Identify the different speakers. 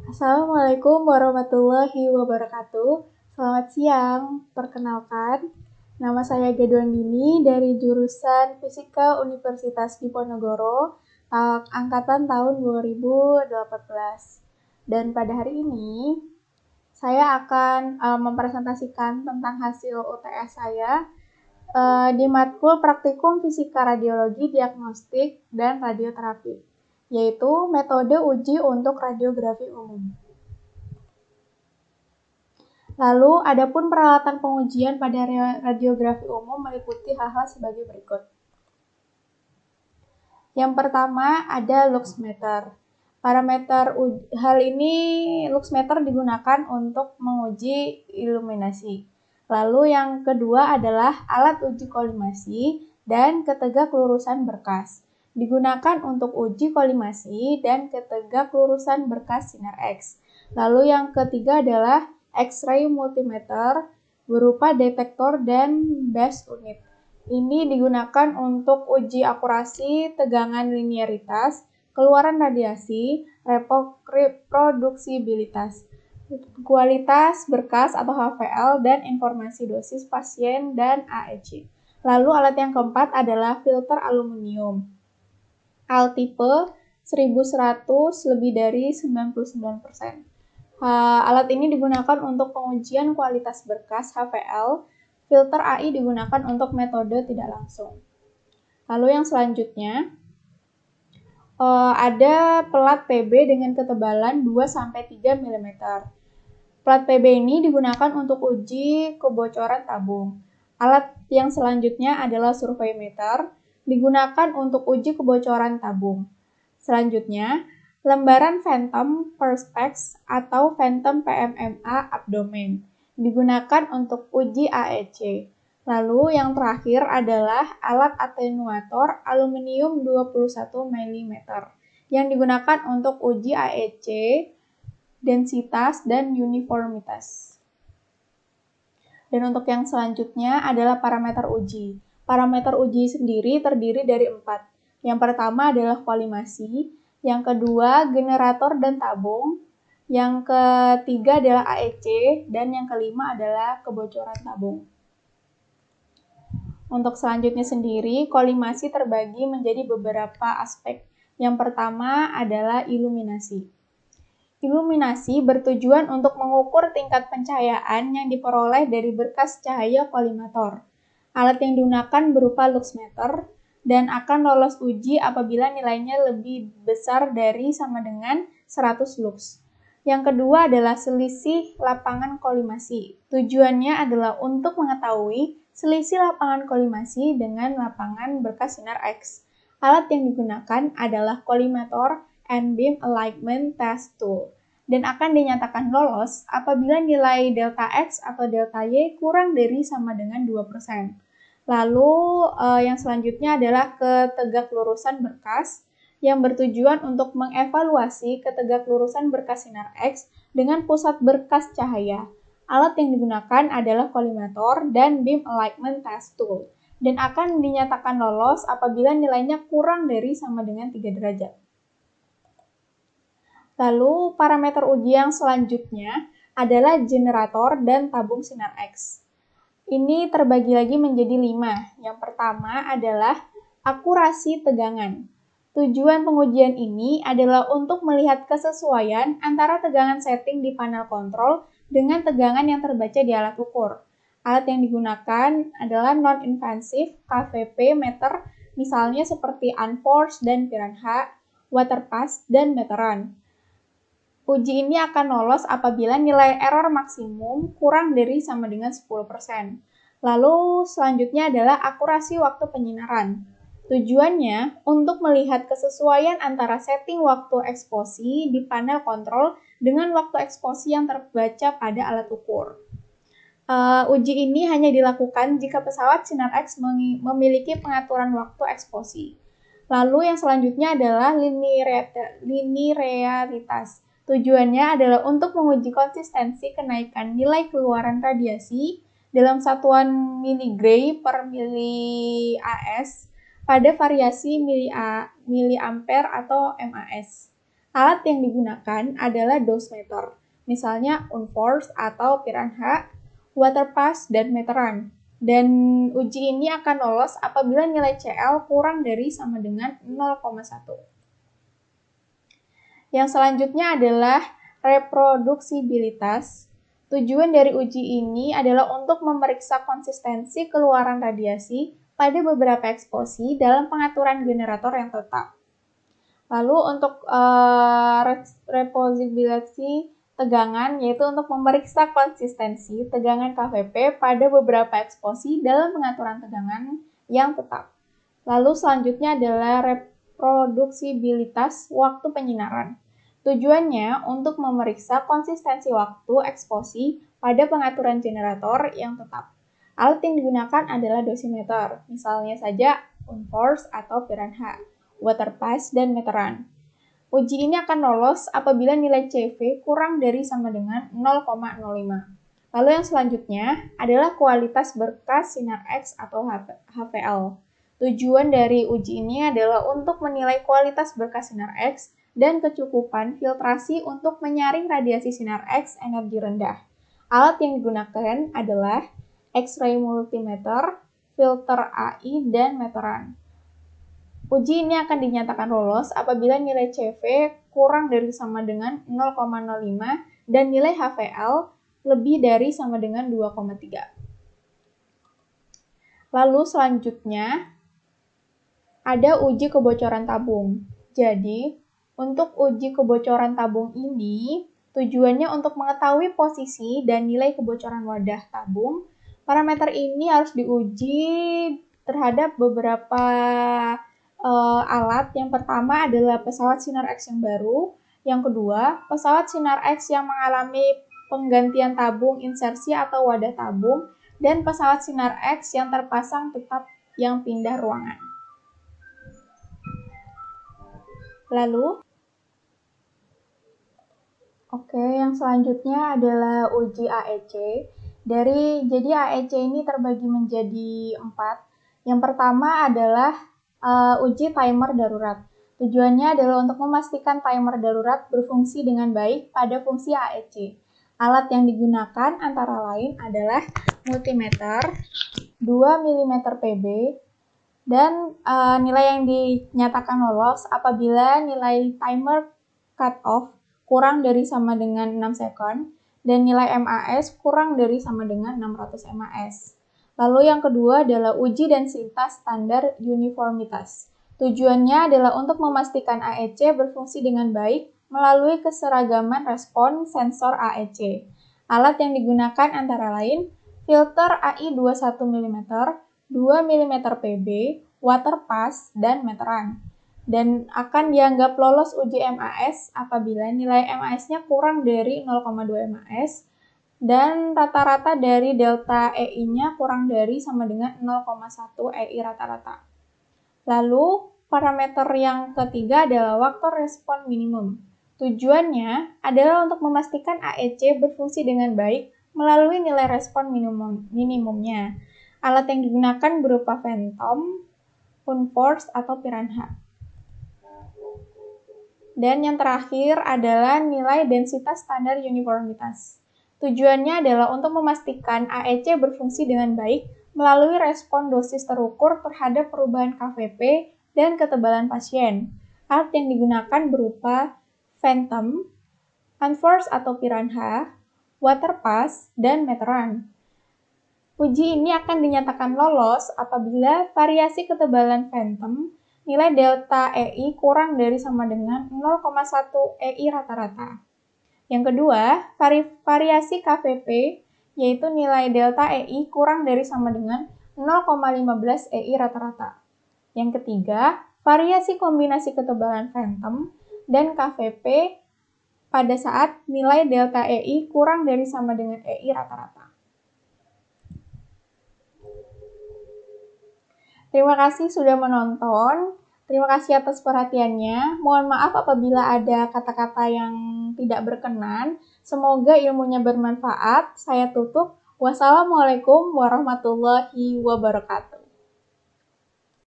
Speaker 1: Assalamualaikum warahmatullahi wabarakatuh. Selamat siang, perkenalkan. Nama saya Gedwan Dini dari jurusan Fisika Universitas Diponegoro, angkatan tahun 2018. Dan pada hari ini, saya akan mempresentasikan tentang hasil UTS saya di matkul Praktikum Fisika Radiologi Diagnostik dan Radioterapi, yaitu metode uji untuk radiografi umum. Lalu, adapun peralatan pengujian pada radiografi umum meliputi hal-hal sebagai berikut. Yang pertama ada luxmeter. Parameter hal ini luxmeter digunakan untuk menguji iluminasi. Lalu yang kedua adalah alat uji kolimasi dan ketegak lurusan berkas. Digunakan untuk uji kolimasi dan ketegak lurusan berkas sinar X. Lalu yang ketiga adalah X-ray multimeter berupa detektor dan base unit. Ini digunakan untuk uji akurasi, tegangan linearitas, keluaran radiasi, reproduksibilitas, kualitas berkas atau HVL, dan informasi dosis pasien dan AEC. Lalu alat yang keempat adalah filter aluminium. Al tipe 1100 lebih dari 99%. Alat ini digunakan untuk pengujian kualitas berkas HVL. Filter AI digunakan untuk metode tidak langsung. Lalu yang selanjutnya, ada pelat PB dengan ketebalan 2-3 mm. Pelat PB ini digunakan untuk uji kebocoran tabung. Alat yang selanjutnya adalah surveimeter, digunakan untuk uji kebocoran tabung. Selanjutnya, lembaran phantom perspex atau phantom PMMA abdomen digunakan untuk uji AEC. Lalu yang terakhir adalah alat atenuator aluminium 21 mm yang digunakan untuk uji AEC, densitas, dan uniformitas. Dan untuk yang selanjutnya adalah parameter uji. Parameter uji sendiri terdiri dari 4. Yang pertama adalah kolimasi, yang kedua generator dan tabung, yang ketiga adalah AEC, dan yang kelima adalah kebocoran tabung. Untuk selanjutnya sendiri, kolimasi terbagi menjadi beberapa aspek. Yang pertama adalah iluminasi. Iluminasi bertujuan untuk mengukur tingkat pencahayaan yang diperoleh dari berkas cahaya kolimator. Alat yang digunakan berupa luxmeter dan akan lolos uji apabila nilainya lebih besar dari sama dengan 100 lux. Yang kedua adalah selisih lapangan kolimasi. Tujuannya adalah untuk mengetahui selisih lapangan kolimasi dengan lapangan berkas sinar X. Alat yang digunakan adalah kolimator and beam alignment test tool dan akan dinyatakan lolos apabila nilai delta X atau delta Y kurang dari sama dengan 2%. Lalu yang selanjutnya adalah ketegak lurusan berkas yang bertujuan untuk mengevaluasi ketegak lurusan berkas sinar X dengan pusat berkas cahaya. Alat yang digunakan adalah kolimator dan beam alignment test tool dan akan dinyatakan lolos apabila nilainya kurang dari sama dengan 3 derajat. Lalu parameter uji yang selanjutnya adalah generator dan tabung sinar X. Ini terbagi lagi menjadi 5. Yang pertama adalah akurasi tegangan. Tujuan pengujian ini adalah untuk melihat kesesuaian antara tegangan setting di panel kontrol dengan tegangan yang terbaca di alat ukur. Alat yang digunakan adalah non-invasive KVP meter, misalnya seperti Unforced dan Piranha, Waterpass, dan meteran. Uji ini akan lolos apabila nilai error maksimum kurang dari sama dengan 10%. Lalu selanjutnya adalah akurasi waktu penyinaran. Tujuannya untuk melihat kesesuaian antara setting waktu eksposi di panel kontrol dengan waktu eksposi yang terbaca pada alat ukur. Uji ini hanya dilakukan jika pesawat sinar X memiliki pengaturan waktu eksposi. Lalu yang selanjutnya adalah linearitas. Tujuannya adalah untuk menguji konsistensi kenaikan nilai keluaran radiasi dalam satuan miligray per miliAs pada variasi miliampere atau MAS. Alat yang digunakan adalah dosimeter, misalnya unforced atau piranha, waterpass, dan meteran. Dan uji ini akan lolos apabila nilai CL kurang dari sama dengan 0,1. Yang selanjutnya adalah reproduksibilitas. Tujuan dari uji ini adalah untuk memeriksa konsistensi keluaran radiasi pada beberapa eksposi dalam pengaturan generator yang tetap. Lalu untuk reproduksibilitas tegangan, yaitu untuk memeriksa konsistensi tegangan KVP pada beberapa eksposi dalam pengaturan tegangan yang tetap. Lalu selanjutnya adalah reproduksibilitas waktu penyinaran. Tujuannya untuk memeriksa konsistensi waktu eksposi pada pengaturan generator yang tetap. Alat yang digunakan adalah dosimeter, misalnya saja unforced atau piranha, waterpass, dan meteran. Uji ini akan lolos apabila nilai CV kurang dari sama dengan 0,05. Lalu yang selanjutnya adalah kualitas berkas sinar X atau HVL. Tujuan dari uji ini adalah untuk menilai kualitas berkas sinar X dan kecukupan filtrasi untuk menyaring radiasi sinar X energi rendah. Alat yang digunakan adalah X-ray multimeter, filter AI, dan meteran. Uji ini akan dinyatakan lolos apabila nilai CV kurang dari sama dengan 0,05 dan nilai HVL lebih dari sama dengan 2,3. Lalu selanjutnya ada uji kebocoran tabung. Jadi, untuk uji kebocoran tabung ini, tujuannya untuk mengetahui posisi dan nilai kebocoran wadah tabung. Parameter ini harus diuji terhadap beberapa alat. Yang pertama adalah pesawat sinar X yang baru. Yang kedua, pesawat sinar X yang mengalami penggantian tabung, insersi atau wadah tabung, dan pesawat sinar X yang terpasang tetap yang pindah ruangan. Lalu, yang selanjutnya adalah uji AEC. Jadi AEC ini terbagi menjadi 4. Yang pertama adalah uji timer darurat. Tujuannya adalah untuk memastikan timer darurat berfungsi dengan baik pada fungsi AEC. Alat yang digunakan antara lain adalah multimeter, 2 mm Pb, dan nilai yang dinyatakan lolos apabila nilai timer cut-off kurang dari sama dengan 6 second dan nilai MAS kurang dari sama dengan 600 MAS. Lalu yang kedua adalah uji densitas standar uniformitas. Tujuannya adalah untuk memastikan AEC berfungsi dengan baik melalui keseragaman respon sensor AEC. Alat yang digunakan antara lain filter AI 21 mm, 2 mm Pb, waterpass, dan meteran. Dan akan dianggap lolos uji MAS apabila nilai MAS-nya kurang dari 0,2 MAS dan rata-rata dari delta EI-nya kurang dari sama dengan 0,1 EI rata-rata. Lalu, parameter yang ketiga adalah waktu respon minimum. Tujuannya adalah untuk memastikan AEC berfungsi dengan baik melalui nilai respon minimumnya. Alat yang digunakan berupa phantom, unforced, atau piranha. Dan yang terakhir adalah nilai densitas standar uniformitas. Tujuannya adalah untuk memastikan AEC berfungsi dengan baik melalui respon dosis terukur terhadap perubahan KVP dan ketebalan pasien. Alat yang digunakan berupa phantom, unforced atau piranha, waterpass, dan meteran. Uji ini akan dinyatakan lolos apabila variasi ketebalan phantom nilai delta EI kurang dari sama dengan 0,1 EI rata-rata. Yang kedua, variasi KVP, yaitu nilai delta EI kurang dari sama dengan 0,15 EI rata-rata. Yang ketiga, variasi kombinasi ketebalan phantom dan KVP pada saat nilai delta EI kurang dari sama dengan EI rata-rata. Terima kasih sudah menonton. Terima kasih atas perhatiannya. Mohon maaf apabila ada kata-kata yang tidak berkenan. Semoga ilmunya bermanfaat. Saya tutup. Wassalamualaikum warahmatullahi wabarakatuh.